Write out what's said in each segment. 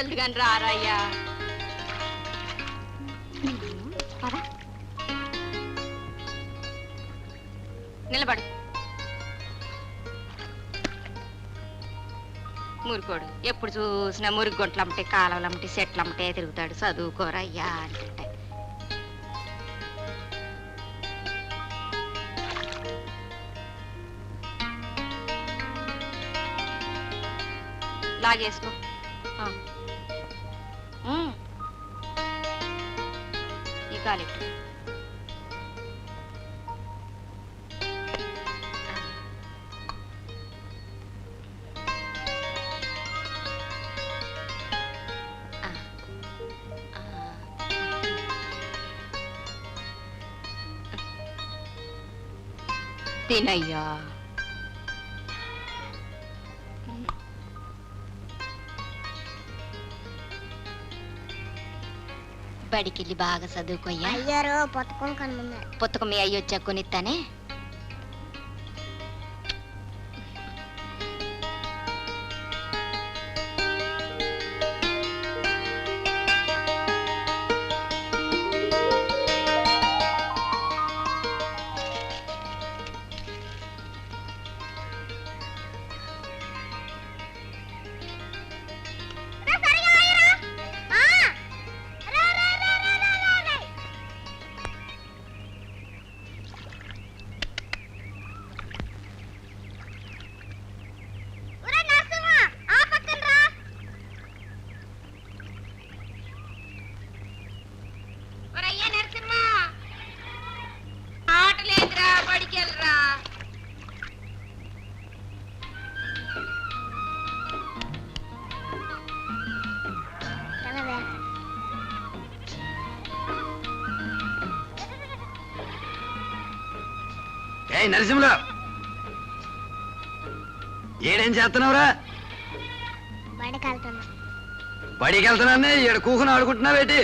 బయలుదేరదు కానీ రారయ్యా. నిలబడు. మురికోడు ఎప్పుడు చూసినా మురికి గుంటలమ్మటే కాలువలమ్మటే చెట్లమ్మటే తిరుగుతాడు. చదువుకోరయ్యా అంటే లాగేసుకో. ఈ గాలి తినయ్యా. బడికెళ్ళి బాగా చదువుకోయ్యా. అయ్యారు పుస్తకం కనుమన్నారు. పుస్తకం మీ అయ్యి వచ్చా కొనిస్తానే. నరసింహులు ఏడేం చేస్తున్నావురా? బడికి వెళ్తున్నానే ఈడ కూకుని ఆడుకుంటున్నావేటి?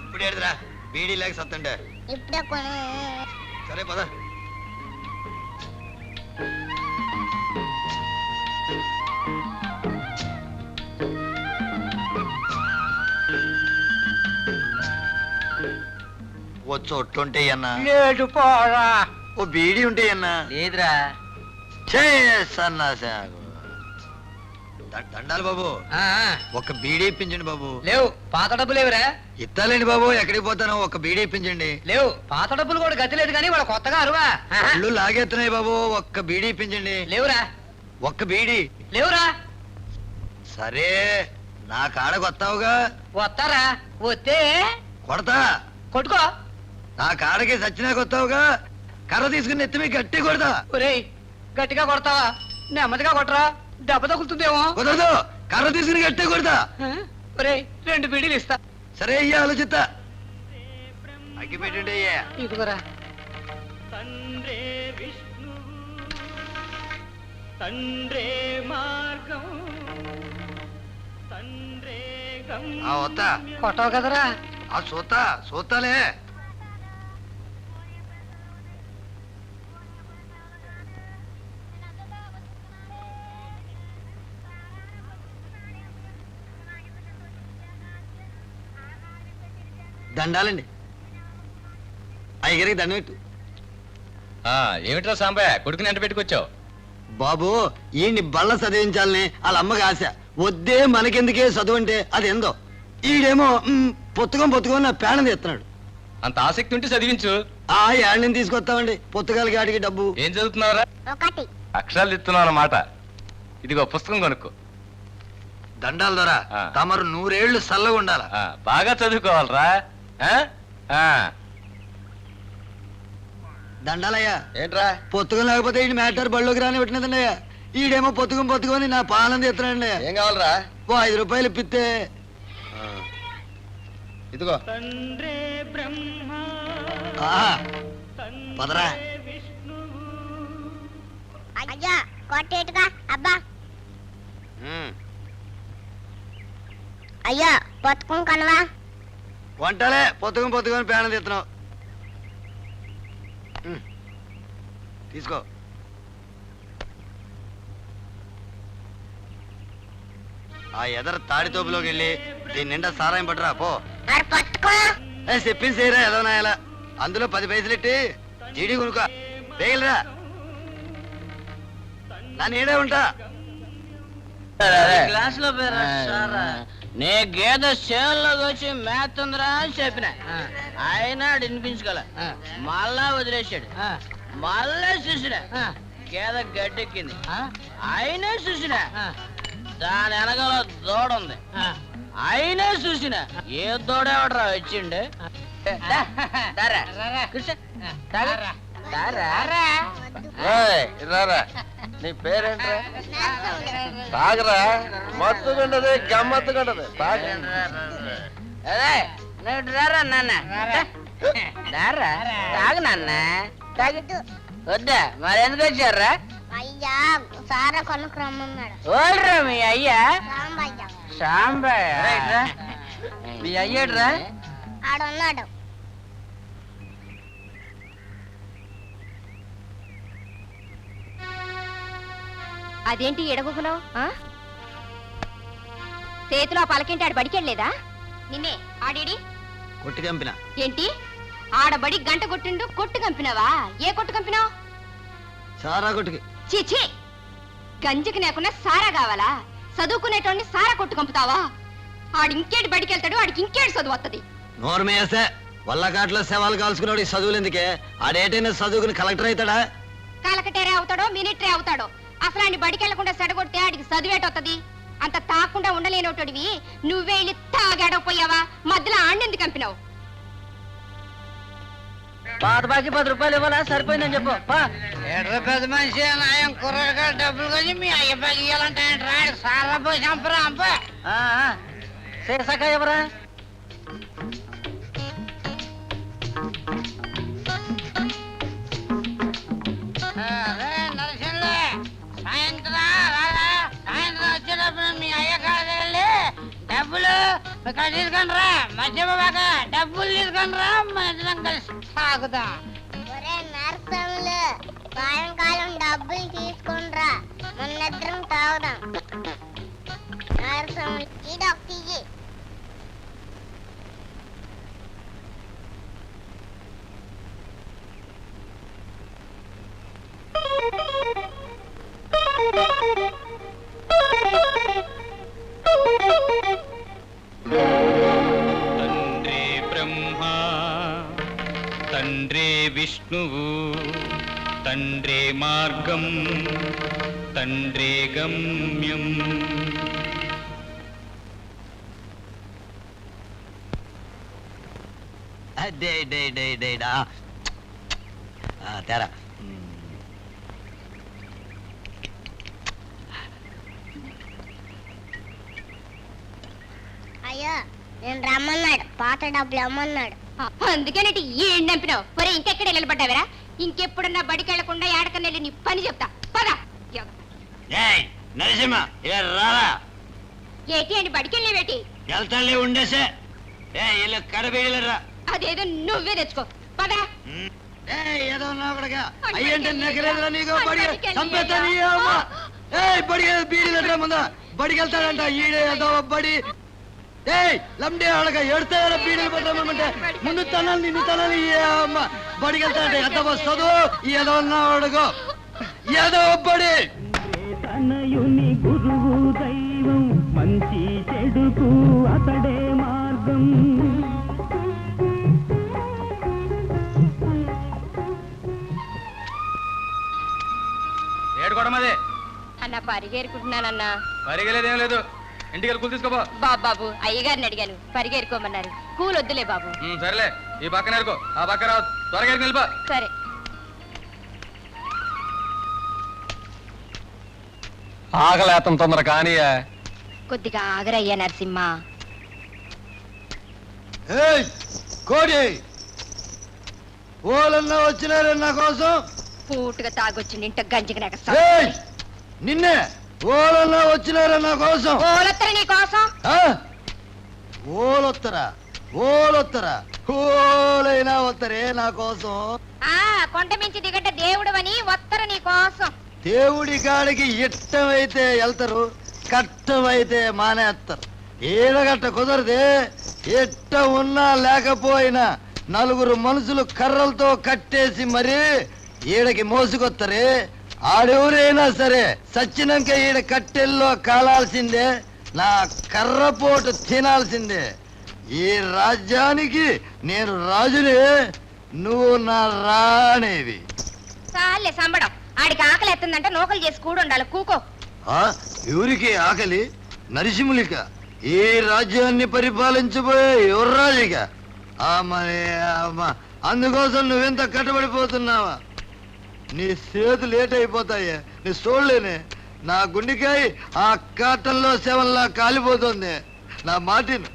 ఇప్పుడు ఏడుదిరా బీడీ లేక సత్తంటే. ఇప్పుడే కొని. సరే పద. చోట్లుంటే అన్నా లేదు పోరా. ఓ బీడీ ఉంటే అన్నా. లేదురా. దండాలి బాబు. ఒక బీడీ ఇప్పించండి బాబు. లేవు పాత డబ్బులు లేవురా. ఇత్తాలేండి బాబు, ఎక్కడికి పోతాను? ఒక బీడీ ఇప్పించండి. లేవు పాత డబ్బులు కూడా గతి లేదు కానీ వాళ్ళు కొత్తగా అరువా. ఇల్లు లాగెత్తున్నాయి బాబు, ఒక్క బీడీ ఇప్పించండి. లేవురా. ఒక్క బీడీ లేవురా. సరే నా కాడకు వస్తావుగా. వస్తారా? వస్తే కొడతా. కొట్టుకో. నా కాడకి సచ్చినాక వస్తావుగా. కర్ర తీసుకుని ఎత్తి మీకు గట్టి కొడతా. ఒరేయ్ గట్టిగా కొడతావా? నెమ్మదిగా కొట్టరా, దెబ్బ తగులుతుందేమో. కుదరదు, కర్ర తీసుకుని గట్టి కొడతా. ఒరేయ్ 2 బీడీలు ఇస్తా. సరే అయ్యా ఆలోచిస్తా. అగ్గి పెట్టండి అయ్యా. ఇదిగోరా. తండ్రే విష్ణు తండ్రే మార్గం తండ్రే వస్తా. కొట్టవు కదరా? చూస్తాలే. దండాలండి. అయ్యగారికి దండం పెట్టు. ఏమిట్రా సాంబయ్య కొడుకుని ఎంట పెట్టుకొచ్చావు? బాబు ఈయన్ని బళ్ళ చదివించాలని వాళ్ళ అమ్మకి ఆశ. వద్దే మనకెందుకే చదువు అంటే అది ఎందో. ఈడేమో పొత్తుకొని నా పేణం తీస్తున్నాడు. అంత ఆసక్తి ఉంటే చదివించు. ఏళ్ళని తీసుకొస్తామండి పుస్తకాలకి ఆడికి డబ్బు. ఏం చదువుతున్నావురా? అక్షరాలు తిత్తున్నావు అన్నమాట. ఇదిగో పుస్తకం కొనుక్కో. దండాల ద్వారా తమరు 100 ఏళ్ళు చల్లగా ఉండాల. బాగా చదువుకోవాలరా. దండాలయ్యా. ఏంట్రా? పొత్తుకం లేకపోతే ఈ మ్యాటర్ బళ్ళోకి రాని పెట్టినదండయ్యా. ఈడేమో పొత్తుకొని నా పాలన తీస్తున్నాడండి. ఏం కావాలరా? ఓ 5 రూపాయలు ఇప్పిస్తే. ఇదిగో. తండ్రే బ్రహ్మ పదరా. అయ్యా కొట్టేట్టుగా. అబ్బా అయ్యా పుస్తకం కనవా? వంటలే పొత్తుకొని పేణం తీస్తున్నావు. తీసుకో. ఆ ఎదర తాడితోపులోకి వెళ్ళి దీని నిండా సారాయం పట్టురా పో. మరి పట్టుకో. చెప్పింది చేయరా ఏదో నాయలా. అందులో 10 పైసలెట్టి జీడి కొనుక్కో. పేగలరా నా నీడే ఉంటా. నే గేదె చేనులోకి వచ్చి మేతుందిరా అని చెప్పిన ఆయన వినిపించుకోలే. మళ్ళా వదిలేశాడు. మళ్ళా చూసిన గేదె గడ్డెక్కింది. అయినా చూసిన దాని వెనకాల దూడ ఉంది. అయినా చూసిన ఏ దూడేవడరా వచ్చిండు. నీ పేరేంట్రా? తాగరా, మత్తుకుంటది, గమ్మత్తుకుంటది. అదే రారా నాన్న, తాగు నాన్న, తాగు. వద్దా మరి ఎందుకు వచ్చారా? అయ్యా సారా కొనుక్కు రమ్మన్నాడు. ఓడ్రా మీ అయ్యా? రాంబయ్య. సాంబయ్య. మీ అయ్యాడ్రా? ఆడున్నాడు. అదేంటి ఎడగుకులో చేతిలో పలకేంటి? ఆడ బడికెళ్ళలేదా? నిన్నే ఆడేడి కొట్టి కంపిన. ఏంటి ఆడబడి గంట కొట్టిండు, కొట్టు కంపినావా? ఏ కొట్టు కంపినావు? సారా కొట్టుకి. చీచి, గంజికి లేకుండా సారా కావాలా? చదువుకునేటోడిని సారా కొట్టు కంపుతావా? ఆడు ఇంకేటి బడికెళ్తాడు, ఆడికి ఇంకేటి చదువు వస్తుంది. నోర్మేసే వల్లకాట్లో శవాలు కాల్చుకున్నాడు. ఈ చదువులు ఎందుకే? ఆడేటైనా చదువుకుని కలెక్టర్ అవుతాడా? కాలకటేరే అవుతాడో మినిటరీ అవుతాడో. అసలు ఆయన బడికెళ్లకుండా సెడగొడితే ఆడికి చదివేటొత్తది. అంత తాకుండా ఉండలేనోటోడివి నువ్వే వెళ్ళి తాగాడపోయావా? మధ్యలో ఆండెందుకు కంపినావు? పాత బాకి 10 రూపాయలు ఇవ్వాలా? సరిపోయిందని చెప్పు. పెద్ద మనిషి నాయం కుర్రగా డబ్బులు కొంచెం మీ అయ్య బాకి ఇవ్వాలంటే సారా పోయి చంపరా అంప. శేషక ఎవరా? నరసింహులే, సాయంత్రం వచ్చేటప్పుడు మీ అయ్య కాదు వెళ్ళి డబ్బులు ఇక్కడ తీసుకొని రా. మధ్య బాగా డబ్బులు తీసుకొని రా, మధ్యలో కలిసి తాగుదాం. ఒరే నరసంలు, సాయంకాలం డబ్బులు తీసుకుండ్రా, మనిద్దరం తాగుదాం. నరసంలు ఇదొక్కి. తండ్రే బ్రహ్మ, తండ్రే విష్ణువు, తండ్రే మార్గం, తండ్రే గమ్యం. తేరా అయ్యో నేను రమ్మన్నాడు, పాత డబ్బులు అమ్మన్నాడు. అందుకేనటి ఏం నంపినావు? ఒరే ఇంకెక్కడ నిలబడ్డావరా? ఇంకెప్పుడన్నా బడికెళ్లకుండా ఏడకన్నా వెళ్ళి నీ పని చెప్తా. పదా నరసింహ ఇలా రారా. ఏటి అని బడికెళ్ళేవేటి? వెళ్తాలే ఉండేసే. ఇలా కడబేయలేరా. అదేదో నువ్వే తెచ్చుకో. పదా ఏదో ఉన్నావుగా అయ్యంటే నెగలేదురా నీకు. బడి చంపేస్తా నీ అమ్మ. బడి బీడీలట్రా ముందా. బడికి వెళ్తాడంట ఈడే ఏదో బడి. లండే ఆడక ఎడతారా బీడీలు పడతామంటే ముందు తనాలి నిన్ను తనాలి. అమ్మ బడికి వెళ్తాడంటే ఎంత వస్తుందో ఏదో ఉన్నాడుగో ఏదో బడి. తనయుని గురువు దైవం, మంచి చెడుకు అతడే మార్గం. ఏడుకోవడమదే అన్న పరిగేరుకుంటున్నానన్నా. పరిగెలేదేం లేదు. ఇంటికి వెళ్ళి కూల్ తీసుకోబో. బాబు అయ్యగారిని అడిగాను, పరిగేరుకోమన్నారు. కూల్ వద్దులే బాబు. సరేలే, ఈ పక్కన ఎరుకో, ఆ పక్కన త్వరగా వెళ్ళిపో. సరే. ఆకలేతం తొందర కానీ కొద్దిగా ఆగరయ్యా నరసింహ. కోడి ఓలన్నా వచ్చినారు నా కోసం. పూటుగా తాగొచ్చింది ఇంట గంజికి నాకు నిన్నే ఓలన్నా వచ్చినారు నా కోసం. ఓలత్తర నీ కోసం. ఓలొత్తరా ఓలొత్తరా ఓలైనా వత్తరే నా కోసం. కొండ మించి దిగట్ట దేవుడు అని వత్తర నీ కోసం. దేవుడి కాడికి ఇష్టమైతే వెళ్తారు, కట్టమైతే మానేస్తారు. ఈడగట్ట కుదరదే. ఎట్ట ఉన్నా లేకపోయినా నలుగురు మనుషులు కర్రలతో కట్టేసి మరి ఈడకి మోసుకొత్తరే. ఆడెవరైనా సరే సచ్చినాక ఈడ కట్టెల్లో కాలాల్సిందే, నా కర్రపోటు తినాల్సిందే. ఈ రాజ్యానికి నేను రాజునే, నువ్వు నా రాణేవి. చాలే సంబడం. ఆడికి ఆకలి ఎత్తుందంటే నూకలు చేసి కూడుండాలి. కూకో. ఎవరికి ఆకలి? నరసింహులిక. ఈ రాజ్యాన్ని పరిపాలించబోయే యువరాజుక. అందుకోసం నువ్వెంత కట్టబడిపోతున్నావా? నీ చేతులు లేట్ అయిపోతాయే, నీ చూడలేనే. నా గుండెకాయ ఆ కాటంలో శవంలా కాలిపోతుంది. నా మాటిను.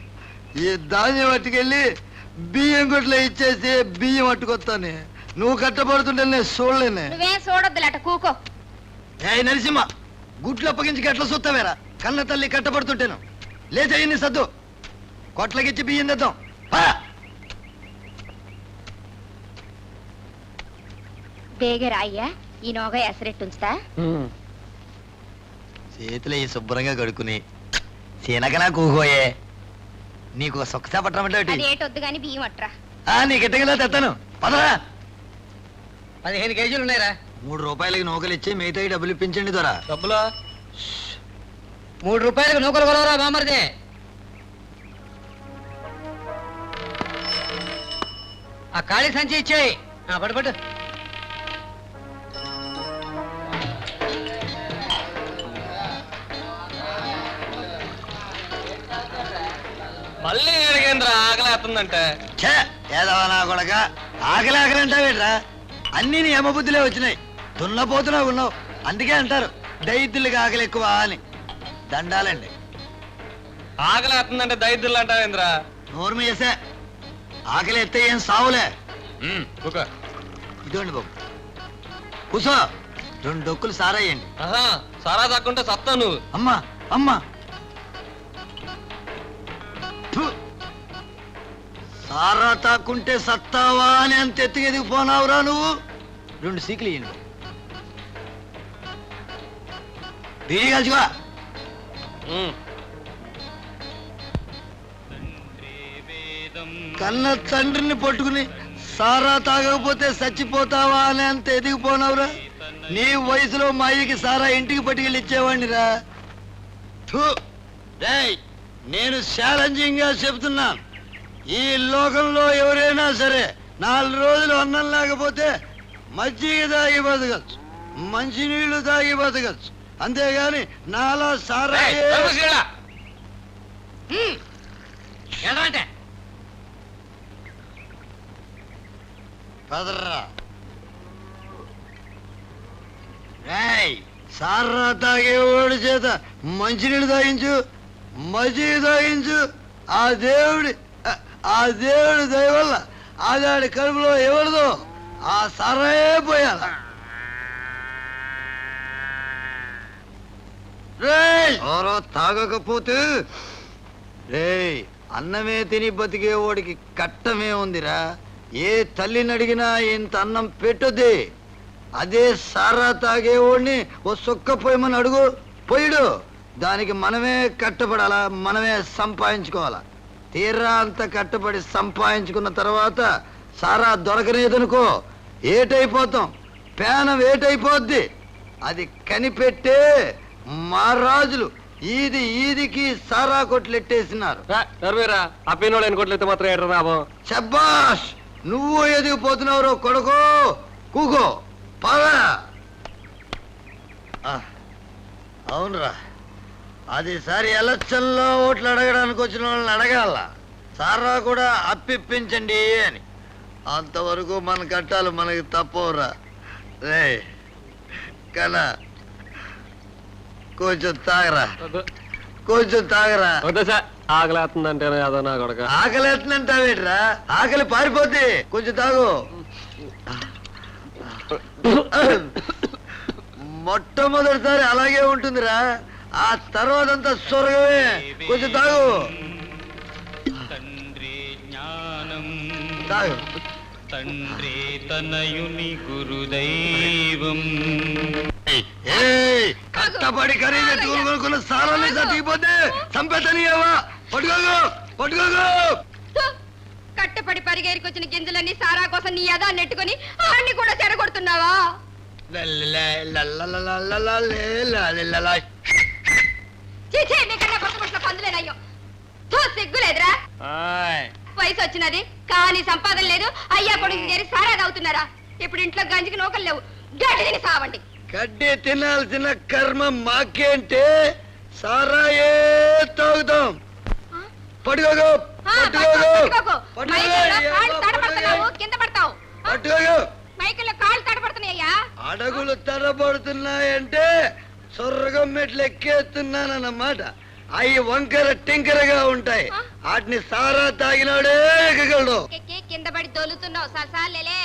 ఈ ధాన్యం పట్టుకెళ్ళి బియ్యం గుట్లో ఇచ్చేసి బియ్యం పట్టుకొస్తానే. నువ్వు కట్టబడుతుంటే నేను చూడలేనే. నువ్వేం చూడొద్దులట. కూకో. ఏ నరసింహ, గుట్లు అప్పగించి గట్ల సుత్తవేరా? కన్న తల్లి కట్టబడుతుంటేను. లేచయ్యింది సద్దు, కొట్లకిచ్చి బియ్యం తెద్దాం. బేగరా అయ్యా, ఈ నోగ ఎసరెట్టుంచుతా. చేతులు ఈ శుభ్రంగా కడుక్కుని శనగలా కూకోయే. నీకు సొక్కసా పట్టమంటే అదేటొద్దు గాని బియ్యం అట్రా. నీ గిట్టగలా తెస్తాను. పదరా. 15 కేజీలు ఉన్నాయిరా. 3 రూపాయలకి నూకలు ఇచ్చి మిగతా డబ్బులు ఇప్పించండి దొరా. డబ్బులు 3 రూపాయలకు నూకలు కొలవరా బామర్దే. ఆ ఖాళీ సంచి ఇచ్చేయి. పట్టు. మళ్ళీ అడిగేంద్రా ఆకలేస్తుందంటే. ఏదవా నా కొడక, ఆకలి ఆకలి అంటావేట్రా? అన్ని నీ అమ్మబుద్ధిలే వచ్చినాయి. దున్నపోతున్నా ఉన్నావు. అందుకే అంటారు దైత్యులకి ఆకలి ఎక్కువ అని. దండాలండి. ఆకలేస్తుందంటే దైద్యులు అంటావేంద్రా? నోరు వేసే. ఆకలి ఎత్తే ఏం సావులే. ఇదిగోండి బాబు, కూసో. 2 డొక్కులు సారాయండి. సారా తక్కుంటే సత్తా నువ్వు. అమ్మా అమ్మా, సారా తాకుంటే సత్తావా అని అంత ఎత్తుకెదిగి పోనావురా నువ్వు. 2 సీకులు ఇయ్యండి. బీడీ కాల్చుకో. కన్న తండ్రిని పట్టుకుని సారా తాగకపోతే చచ్చిపోతావా అని అంత ఎదిగిపోనావురా. నీ వయసులో మా అయ్యకి సారా ఇంటికి పట్టుకెళ్ళి ఇచ్చేవాడినిరా. నేను ఛాలెంజింగ్ గా చెప్తున్నాను, ఈ లోకంలో ఎవరైనా సరే 4 రోజులు అన్నం లేకపోతే మజ్జిగ తాగి బతకచ్చు, మంచినీళ్లు తాగి బతకచ్చు. అంతేగాని నాలా సారా పదర్రా. సారా తాగేవాడి చేత మంచినీళ్ళు తాగించు, మజ్జిగ తాగించు. ఆ దేవుడి దయ వల్ల ఆదాడి కడుపులో ఎవరిదో ఆ సారాయే పోయాల. ఎవరో తాగకపోతే అన్నమే తిని బతికేవాడికి కట్టమే ఉందిరా. ఏ తల్లిని అడిగినా ఇంత అన్నం పెట్టొద్ది. అదే సారా తాగేవాడిని ఓ సొక్క పోయమని అడుగు, పోయిడు. దానికి మనమే కట్టపడాలా, మనమే సంపాదించుకోవాలా. తీరా అంత కట్టబడి సంపాదించుకున్న తర్వాత సారా దొరకనేదనుకో ఏటైపోతాం, పేనం ఏటైపోద్ది. అది కనిపెట్టే మా రాజులు ఈదికి సారా కొట్లెట్టేసినారు. శబ్బాష్, నువ్వు ఎదిగిపోతున్నావు కొడుకో. కూకో పదా. అవునరా, అది సరి ఎలక్షన్లో ఓట్లు అడగడానికి వచ్చిన వాళ్ళని అడగాల, సారా కూడా అప్పిప్పించండి అని. అంతవరకు మన కట్టాలు మనకి తప్పవురా. రే కన్నా కొంచెం తాగరా, కొంచెం తాగరా. ఆకలేస్తుందంటే ఆకలేస్తుందంటావేట్రా? ఆకలి పారిపోతే కొంచెం తాగు. మొట్టమొదటిసారి అలాగే ఉంటుందిరా, ఆ తర్వాతంతా స్వర్గమే. కొంచెం తాగు. తాగు. తండ్రి తనయుని గురుదైవం. కట్టబడి ఖరీదు కొనుక్కున్న సారాన్ని తగ్గిపోతే చంపేతనియవా పట్టుకోగు పట్టుకోగు కట్టపడి పరిగేరుకొచ్చిన గింజలన్నీ సారా కోసం నీ యదా నెట్టుకొని ఆడిని కూడా చెడగొడుతున్నావా? చీచీ, నీకన్నా కొత్త పట్ల పందులేనయ్యో. సిగ్గులేదురా? వయసు వచ్చినది కానీ సంపాదన లేదు. అయ్యా కొడుకు చేరి సారా తాగుతున్నారా? ఇప్పుడు ఇంట్లో గంజికి నూకలు లేవు. గడ్డి తిని సావండి. గడ్డి తినాల్సిన కర్మ మాకేంటే సారాయే తాగుతాం. పట్టుకోగు కింద పడతావు. మైకిల్లో కాళ్ళు తడబడుతున్నాయ్యా. అడుగులు తడబడుతున్నాయంటే స్వర్గం మెట్లు ఎక్కేస్తున్నానన్నమాట. అవి వంకర టింకరగా ఉంటాయి. వాటిని సారా తాగినాడే ఎక్కగలడు. కింద పడి దొల్లుతున్నావు సరసాలేలే.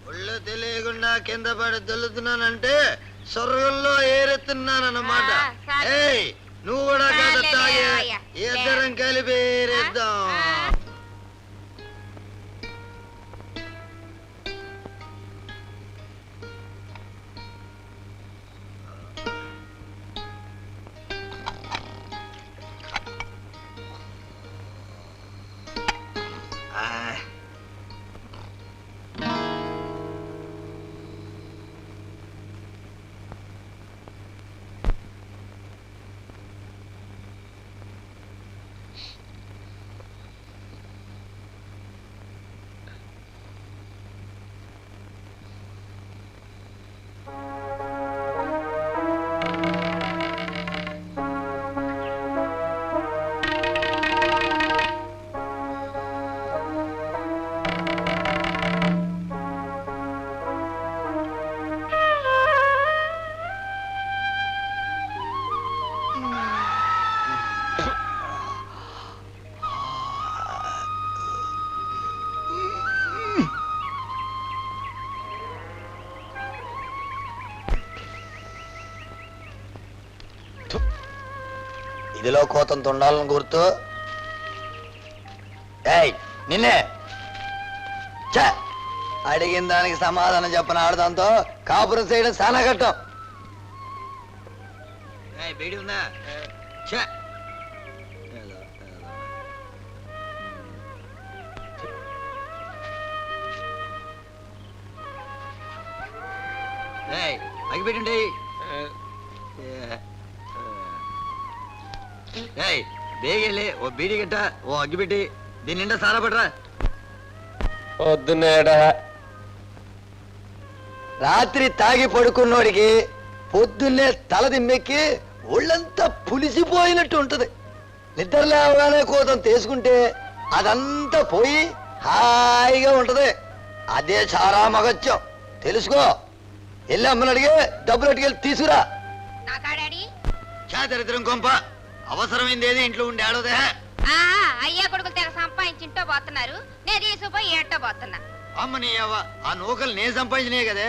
ఒళ్ళు తెలియకుండా కింద పడి దొల్లుతున్నానంటే స్వర్గంలో ఏరెత్తున్నానన్నమాట. ఏయ్ నువ్వు కూడా కాదు తాగే, ఇద్దరం కలిపి ఏరేద్దాం. ఇదిలో కోతంత ఉండాలని గుర్తు. ఏయ్ నిన్నే చ అడిగిన దానికి సమాధానం చెప్పని ఆడదాంతో కాపురం చేయడం చాలా కట్టం. బయట ఉందా? అగిపెట్టుండి. బేగెళ్ళి ఓ బీడి గట్ట ఓ అగ్గిపెట్టి దీని నిండా సారా పడరా. పొద్దున్నేడా రాత్రి తాగి పడుకున్నోడికి పొద్దున్నే తల దిమ్మెక్కి ఒళ్ళంతా పులిసిపోయినట్టు ఉంటది. నిద్ర లేవగానే కోతం తీసుకుంటే అదంతా పోయి హాయిగా ఉంటది. అదే చారా మగత్యం తెలుసుకో. వెళ్ళి అమ్మని అడిగి డబ్బులు అడిగి తీసుకురా. చాదరిద్రం కొంప అవసరమైంది ఏది ఇంట్లో ఉండి ఆడోదే. అయ్యా కొడుకులు తెగ సంపాదించి ఇంటో పోతున్నారు. నేను తీసుకుపోయి ఏటో పోతున్నా. అమ్మని ఆ నూకలు నేను సంపాదించినాయి కదే.